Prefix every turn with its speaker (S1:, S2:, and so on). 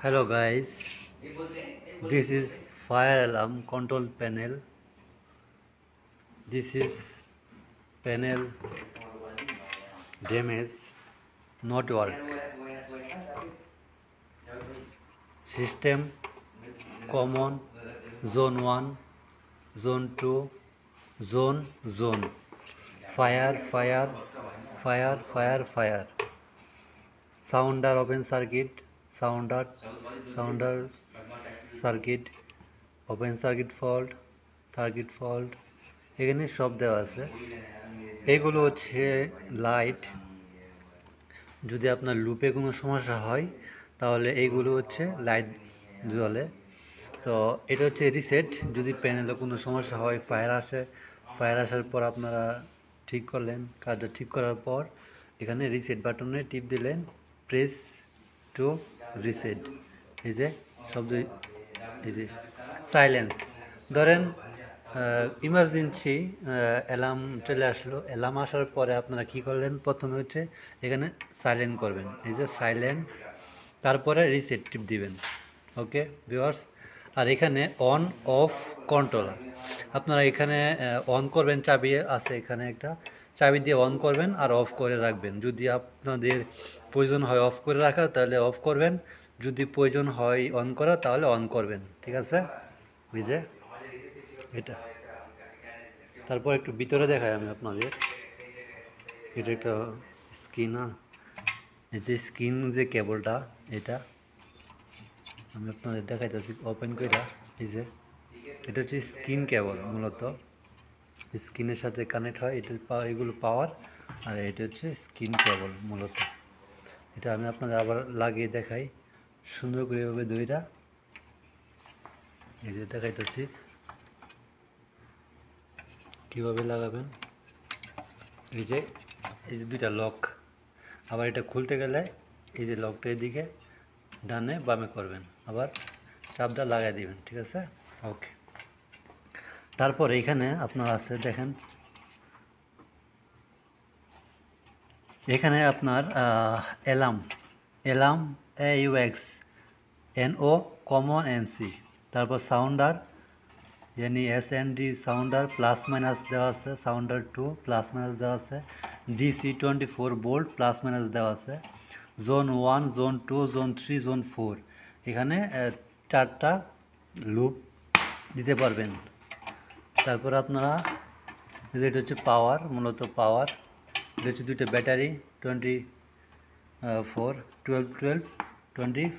S1: Hello guys, this is fire alarm control panel. This is panel damage, not work. System common, zone 1, zone 2, zone. Fire. Sounder open circuit, sounder circuit, open circuit fault, এখানে সব দেওয়া আছে। এগুলো হচ্ছে light, যদি আপনার লুপে কোনো সমস্যা হয় তাহলে এইগুলো হচ্ছে লাইট জ্বলে। তো এটা হচ্ছে রিসেট, যদি প্যানেলে কোনো সমস্যা হয়, ফায়ার আসার পর আপনারা ঠিক করলেন, কাজটা ঠিক করার পর এখানে রিসেট বাটনে টিপ দিলেন, প্রেস টু রিসেট। এই যে শব্দ, এই যে সাইলেন্স। ধরেন ইমার্জেন্সি অ্যালার্ম চলে আসলো, অ্যালার্ম আসার পরে আপনারা কী করলেন, প্রথমে হচ্ছে এখানে সাইলেন্ট করবেন, এই যে সাইলেন্ট, তারপরে রিসেট টিপ দিবেন। ওকে ভিউয়ার্স, আর এখানে অন অফ কন্ট্রোলার আপনারা এখানে অন করবেন, চাবি আছে এখানে একটা, চাবি দিয়ে অন করবেন আর অফ করে রাখবেন। যদি আপনাদের প্রয়োজন হয় অফ করে রাখা তাহলে অফ করবেন, যদি প্রয়োজন হয় অন করা তাহলে অন করবেন, ঠিক আছে? এই যে এটা, তারপর একটু ভিতরে দেখাই আমি আপনাদের। এটা একটা স্ক্রিন, এই যে স্ক্রিন যে কেবলটা, এটা আমি আপনাদের দেখাইতেছি ওপেন করে। এই যে এটা হচ্ছে স্ক্রিন কেবল, মূলত স্ক্রিনের সাথে কানেক্ট হয়, এগুলো পাওয়ার, আর এটা হচ্ছে স্ক্রিন কেবল মূলত। এটা আমি আপনাদের আবার লাগিয়ে দেখাই সুন্দর করে, এভাবে দুইটা, এই যে দেখাইতেছি কীভাবে লাগাবেন। এই যে দুইটা লক, আবার এটা খুলতে গেলে এই যে লকটা এদিকে ডানে বামে করবেন, আবার চাপটা লাগাই দিবেন, ঠিক আছে? ওকে, তারপর এখানে আপনার আছে, দেখেন এখানে আপনার alarm AUX NO common NC, তারপর sounder SND sounder plus minus দেওয়া আছে, সাউন্ডার 2 প্লাস মাইনাস দেওয়া আছে, DC 24 ভোল্ট প্লাস মাইনাস দেওয়া আছে, জোন 1, জোন 2, জোন 3, জোন 4, এখানে 4টা লুপ দিতে পারবেন। তারপর আপনারা, এটা হচ্ছে পাওয়ার, মূলত পাওয়ার, এটা হচ্ছে দুইটা ব্যাটারি 24 12 24